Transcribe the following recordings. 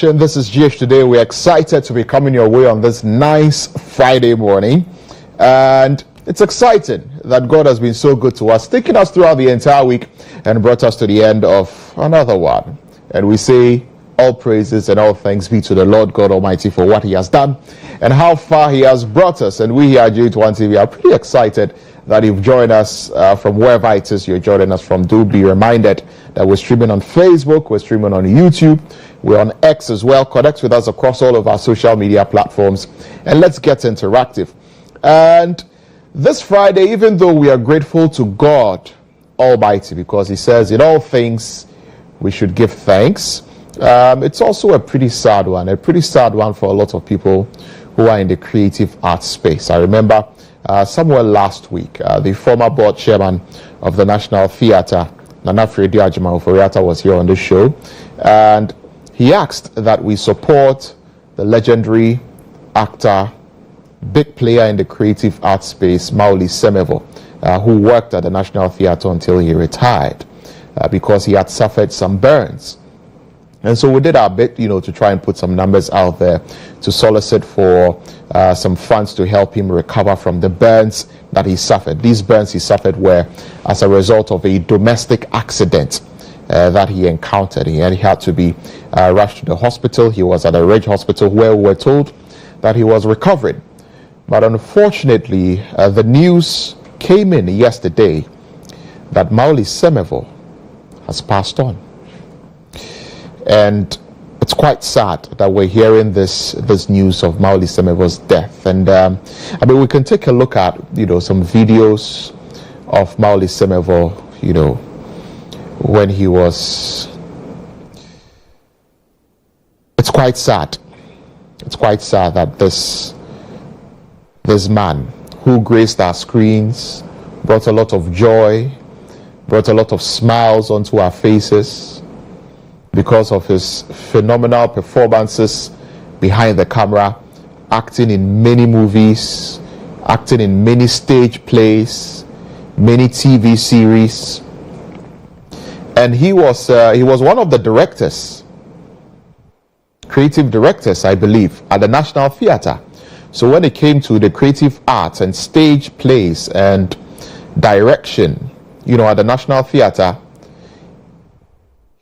This is GH Today. We're excited to be coming your way on this nice Friday morning, and it's exciting that God has been so good to us, taking us throughout the entire week and brought us to the end of another one. And we say all praises and all thanks be to the Lord God Almighty for what He has done and how far He has brought us. And we here at GHOne TV are pretty excited that you've joined us from wherever it is you're joining us from. Do be reminded that we're streaming on Facebook, we're streaming on YouTube, we're on X as well. Connect with us across all of our social media platforms, and let's get interactive. And this Friday, even though we are grateful to God Almighty because He says in all things we should give thanks, it's also a pretty sad one for a lot of people who are in the creative arts space. I remember somewhere last week, the former board chairman of the National Theatre, Ken Ofori-Atta, was here on the show, and he asked that we support the legendary actor, big player in the creative arts space, Mauli Semevo, who worked at the National Theatre until he retired because he had suffered some burns. And so we did our bit, to try and put some numbers out there to solicit for some funds to help him recover from the burns that he suffered. These burns he suffered were as a result of a domestic accident that he encountered. And he had to be rushed to the hospital. He was at a Ridge hospital where we were told that he was recovering. But unfortunately, the news came in yesterday that Mauli Semevo has passed on. And it's quite sad that we're hearing this news of Mauli Semevo's death. And we can take a look at some videos of Mauli Semevo, when he was. It's quite sad. It's quite sad that this man who graced our screens, brought a lot of joy, brought a lot of smiles onto our faces, because of his phenomenal performances behind the camera, acting in many movies, acting in many stage plays, many TV series. And he was one of the directors, creative directors, I believe, at the National Theatre. So when it came to the creative arts and stage plays and direction, at the National Theatre,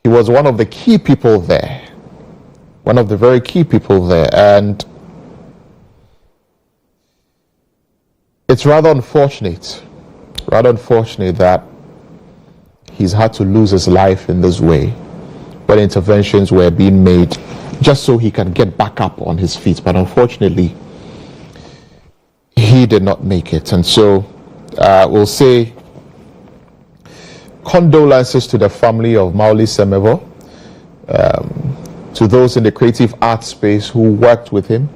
he was one of the key people there, one of the very key people there. And it's rather unfortunate that he's had to lose his life in this way, when interventions were being made just so he can get back up on his feet. But unfortunately, he did not make it. And so we'll say condolences to the family of Mauli Semevo, to those in the creative arts space who worked with him.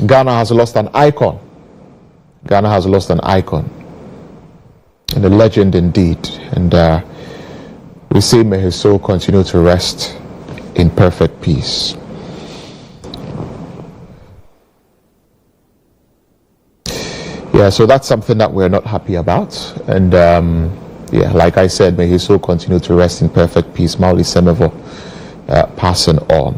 Ghana has lost an icon. And a legend indeed. And we say may his soul continue to rest in perfect peace. Yeah, so that's something that we're not happy about. And like I said, may his soul continue to rest in perfect peace. Mauli Semevo passing on.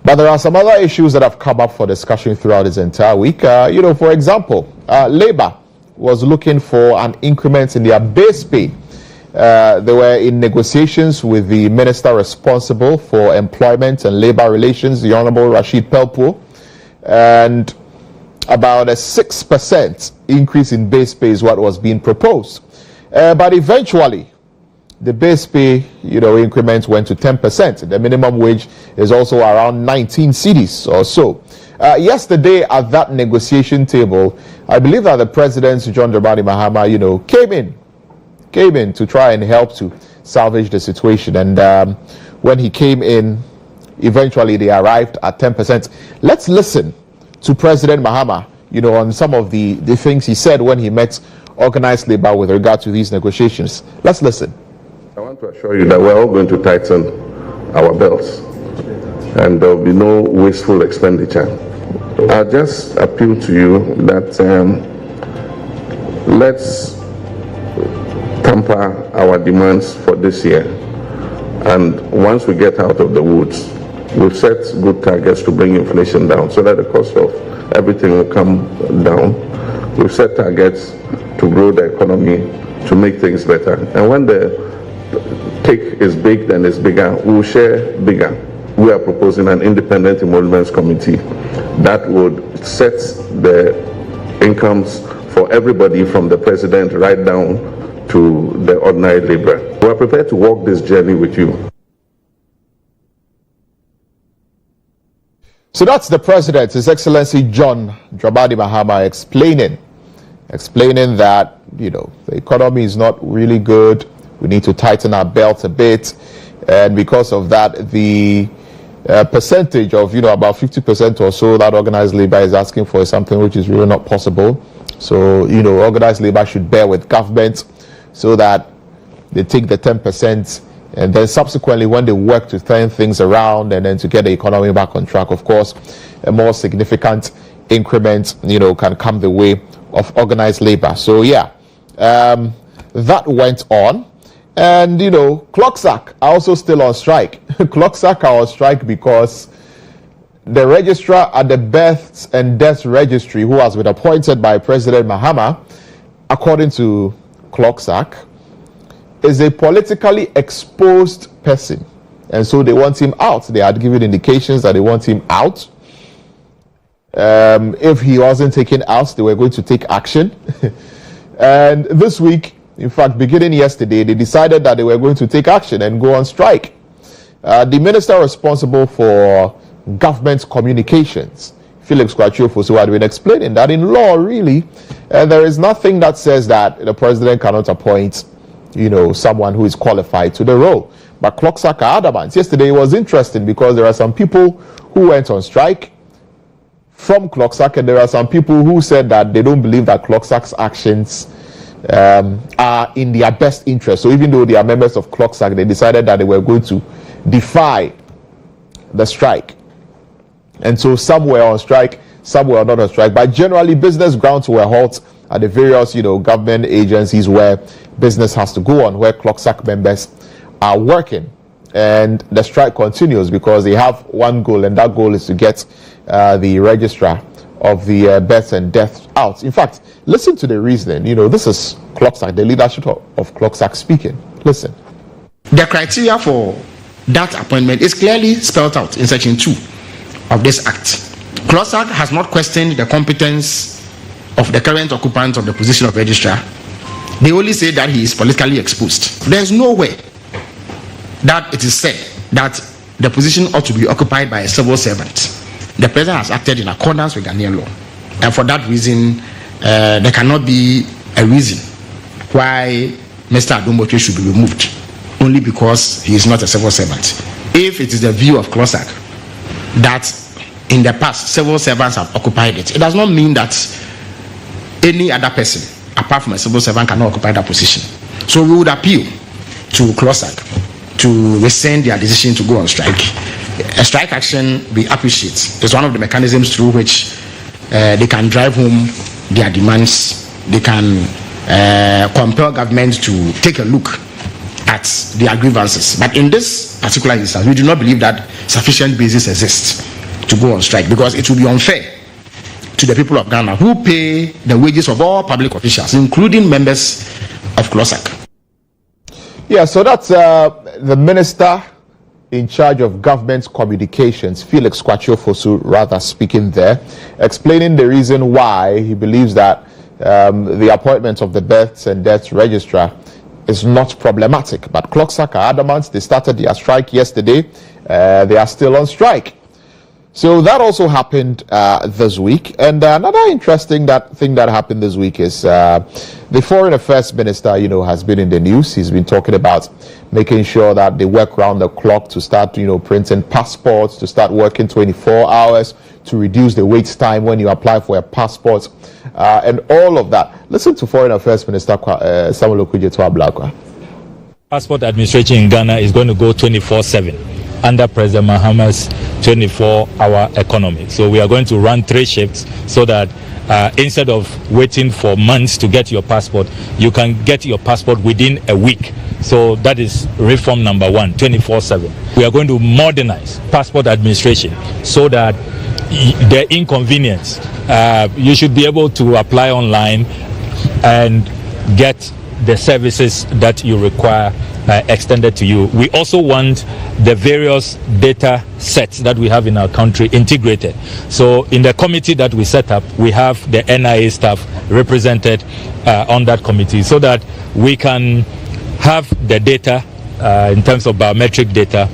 But there are some other issues that have come up for discussion throughout this entire week. For example, Labour was looking for an increment in their base pay. They were in negotiations with the minister responsible for employment and labour relations, the Honourable Rashid Pelpuo, and about a 6% increase in base pay is what was being proposed. But eventually, the base pay, increment went to 10%. The minimum wage is also around 19 cedis or so. Yesterday at that negotiation table, I believe that the President, John Dramani Mahama, came in to try and help to salvage the situation. And when he came in, eventually they arrived at 10%. Let's listen to President Mahama, on some of the things he said when he met organized labor with regard to these negotiations. Let's listen. I want to assure you that we're all going to tighten our belts and there will be no wasteful expenditure. I'll just appeal to you that let's temper our demands for this year And once we get out of the woods, we've set good targets to bring inflation down so that the cost of everything will come down. We've set targets to grow the economy, to make things better. And when the cake is big, then it's bigger. We'll share bigger. We are proposing an independent emoluments committee that would set the incomes for everybody from the president right down to the ordinary laborer. We are prepared to walk this journey with you. So that's the president, His Excellency John Dramani Mahama, explaining that, the economy is not really good. We need to tighten our belt a bit. And because of that, the percentage of, about 50% or so that organized labor is asking for is something which is really not possible. So, organized labor should bear with government so that they take the 10%. And then subsequently, when they work to turn things around and then to get the economy back on track, of course, a more significant increment, can come the way of organized labor. So, that went on. And, CLOCSAC are also still on strike. CLOCSAC are on strike because the registrar at the Births and Deaths Registry, who has been appointed by President Mahama, according to CLOCSAC, is a politically exposed person. And so they want him out. They had given indications that they want him out. If he wasn't taken out, they were going to take action. And this week, in fact, beginning yesterday, they decided that they were going to take action and go on strike. The minister responsible for government communications, Felix Kwachiofosu, had been explaining that in law, really, there is nothing that says that the president cannot appoint, someone who is qualified to the role. But CLOCSAC are adamant. Yesterday, it was interesting because there are some people who went on strike from CLOCSAC, and there are some people who said that they don't believe that CLOCSAC's actions are in their best interest. So even though they are members of CLOCSAC, they decided that they were going to defy the strike. And so some were on strike, some were not on strike. But generally, business grounds were halt at the various, government agencies where business has to go on, where CLOCSAC members are working. And the strike continues because they have one goal, and that goal is to get the registrar of the births and deaths out. In fact, listen to the reasoning. This is CLOCSAC, the leadership of CLOCSAC speaking. Listen. The criteria for that appointment is clearly spelled out in Section 2 of this Act. CLOCSAC has not questioned the competence of the current occupant of the position of registrar. They only say that he is politically exposed. There is no way that it is said that the position ought to be occupied by a civil servant. The president has acted in accordance with Ghanaian law, and for that reason, there cannot be a reason why Mr. Adomboche should be removed only because he is not a civil servant. If it is the view of CLOCSAC that in the past civil servants have occupied it, it does not mean that any other person apart from a civil servant cannot occupy that position. So we would appeal to CLOCSAC to rescind their decision to go on strike. A strike action, we appreciate, is one of the mechanisms through which they can drive home their demands. They can compel government to take a look at their grievances. But in this particular instance, we do not believe that sufficient basis exists to go on strike, because it will be unfair to the people of Ghana who pay the wages of all public officials, including members of CLOCSAC. Yeah, so that's the minister in charge of government communications, Felix Kwachiofosu, rather, speaking there, explaining the reason why he believes that the appointment of the Births and Deaths Registrar is not problematic. But CLOCSAC are adamant. They started their strike yesterday. They are still on strike. So that also happened this week. And another interesting thing that happened this week is the Foreign Affairs Minister, has been in the news. He's been talking about making sure that they work around the clock to start, printing passports, to start working 24 hours, to reduce the wait time when you apply for a passport, and all of that. Listen to Foreign Affairs Minister Samuel Okudzeto-Ablakwa. Passport administration in Ghana is going to go 24/7 under President Mahama's 24-hour economy. So we are going to run 3 shifts so that instead of waiting for months to get your passport, you can get your passport within a week. So that is reform number 1, 24/7. We are going to modernize passport administration so that the inconvenience, you should be able to apply online and get the services that you require extended to you. We also want the various data sets that we have in our country integrated. So in the committee that we set up, we have the NIA staff represented on that committee so that we can have the data in terms of biometric data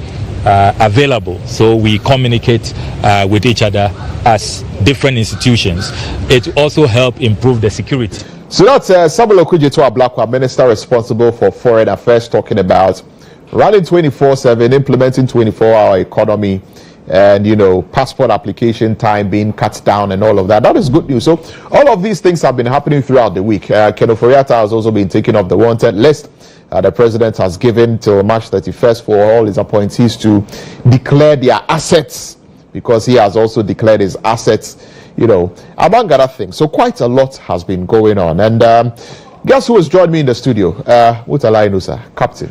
available, so we communicate with each other as different institutions. It also help improve the security. So that's Samuel Okudzeto Ablakwa, Minister responsible for Foreign Affairs, talking about running 24/7, implementing 24-hour economy, and passport application time being cut down and all of that. That is good news. So all of these things have been happening throughout the week. Ken Ofori-Atta has also been taken off the wanted list. The president has given till March 31st for all his appointees to declare their assets, because he has also declared his assets, among other things. So quite a lot has been going on. And guess who has joined me in the studio? Murtala Inusa, Captain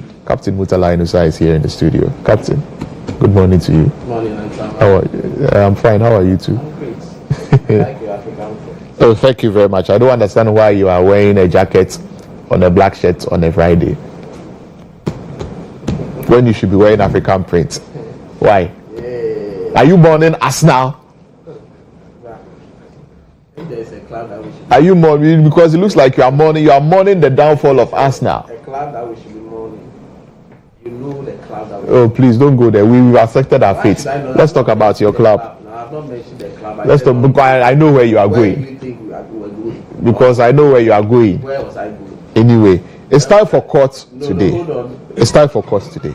Murtala Inusa is here in the studio. Captain, good morning to you. Good morning, Lantam. How are you? I'm fine. How are you too? I'm great. Thank you, African food. Oh, thank you very much. I don't understand why you are wearing a jacket on a black shirt on a Friday when you should be wearing African print. Why? Yeah. Are you mourning Arsenal? There's a club that we should Are you mourning? Because it looks like you are mourning the downfall of Arsenal. a club that we should be mourning. You know the club that we Oh, please don't go there. We've accepted our Why fate. should I not Let's talk mention about your the club. No, I've not mentioned the club. Let's talk, because I know where you are Where do going. you think we were going? Because I know where you are going. Where was I going? Anyway, it's time for court No, today. hold on. It's time for court today.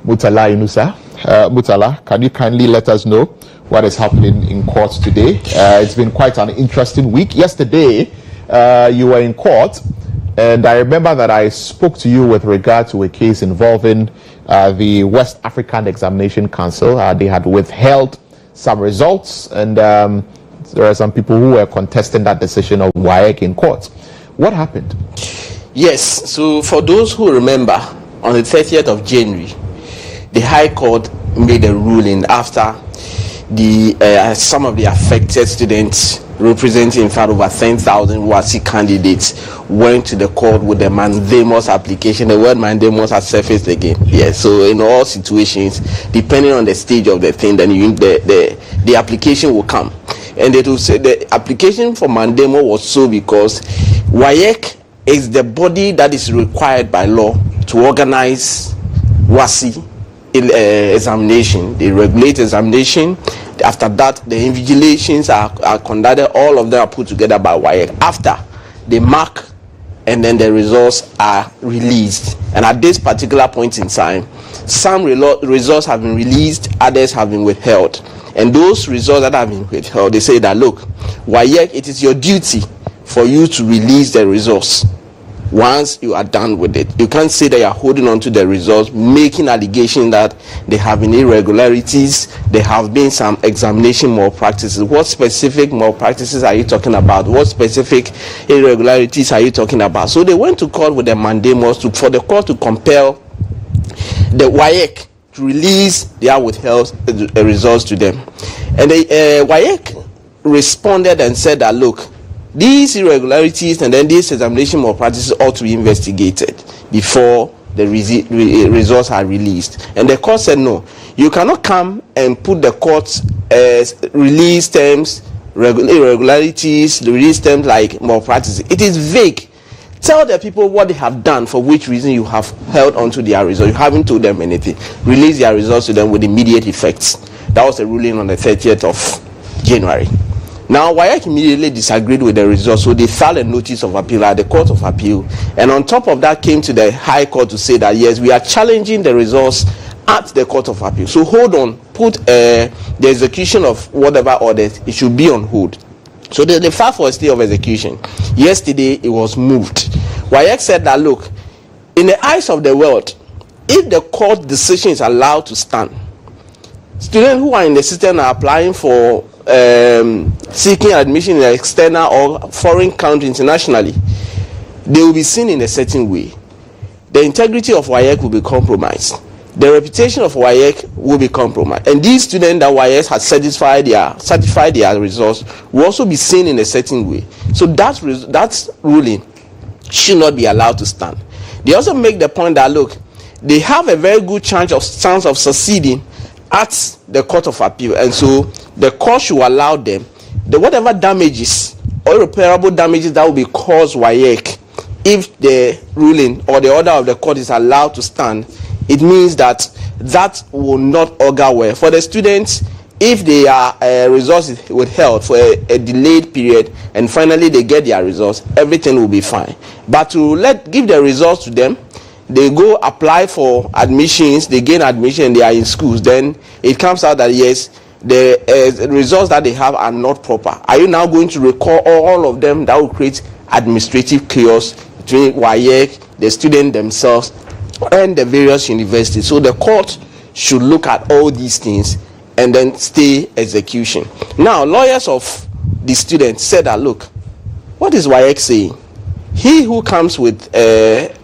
Murtala Inusa. Murtala, can you kindly let us know what is happening in court today? It's been quite an interesting week. Yesterday, you were in court, and I remember that I spoke to you with regard to a case involving the West African Examination Council. They had withheld some results, and there are some people who were contesting that decision of WAEC in court. What happened? Yes, so for those who remember, on the 30th of January, the High Court made a ruling after the some of the affected students, representing in fact over 10,000 WASI candidates, went to the court with the mandamus application. The word mandamus has surfaced again. Yes, so in all situations, depending on the stage of the thing, then the application will come. And it will say the application for mandamus was so because WAEC is the body that is required by law to organize WASI examination. They regulate examination. After that, the invigilations are conducted. All of them are put together by WAEC. After they mark, and then the results are released. And at this particular point in time, some results have been released, others have been withheld. And those results that have been withheld, they say that, look, WAEC, it is your duty for you to release the results once you are done with it. You can't say that you are holding on to the results, making allegation that there have been irregularities, there have been some examination malpractices. What specific malpractices are you talking about? What specific irregularities are you talking about? So they went to court with the mandamus for the court to compel the WAEC to release their withheld results to them. And the WAEC responded and said that, look, these irregularities and then these examination malpractices ought to be investigated before the results are released. And the court said no, you cannot come and put the court's release terms, irregularities, the release terms like malpractice. It is vague. Tell the people what they have done, for which reason you have held onto their results. You haven't told them anything. Release their results to them with immediate effects. That was the ruling on the 30th of January. Now, WAEC immediately disagreed with the results, so they filed a notice of appeal at the Court of Appeal, and on top of that came to the High Court to say that yes, we are challenging the results at the Court of Appeal. So hold on, put the execution of whatever orders, it should be on hold. So they filed for a stay of execution. Yesterday, it was moved. WAEC said that, look, in the eyes of the world, if the court decision is allowed to stand, students who are in the system are applying for seeking admission in an external or foreign country internationally, they will be seen in a certain way. The integrity of WAEC will be compromised. The reputation of WAEC will be compromised. And these students that WAEC has certified their results will also be seen in a certain way. So that ruling should not be allowed to stand. They also make the point that, look, they have a very good chance of succeeding at the Court of Appeal, and so the court should allow them whatever damages or irreparable damages that will be caused WAEC if the ruling or the order of the court is allowed to stand. It means that will not augur well for the students if their results is withheld for a delayed period and finally they get their results. Everything will be fine, but to give the results to them, they go apply for admissions, they gain admission, they are in schools, then it comes out that yes, the results that they have are not proper. Are you now going to recall all of them? That will create administrative chaos between WAEC, the students themselves, and the various universities. So the court should look at all these things and then stay execution. Now, lawyers of the students said that, look, what is WAEC saying? He who comes with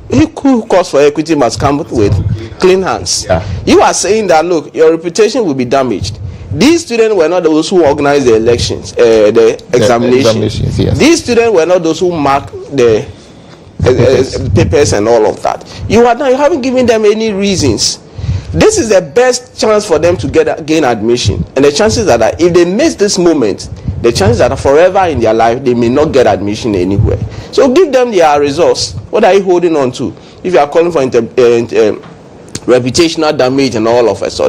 he who calls for equity must come with clean hands. Yeah. You are saying that, look, your reputation will be damaged. These students were not those who organized the elections, the examinations. Yes. These students were not those who marked the papers and all of that. You haven't given them any reasons. This is the best chance for them to gain admission, and the chances are that if they miss this moment, the chances that forever in their life they may not get admission anywhere. So give them their results. What are you holding on to? If you are calling for reputational damage and all of a sudden.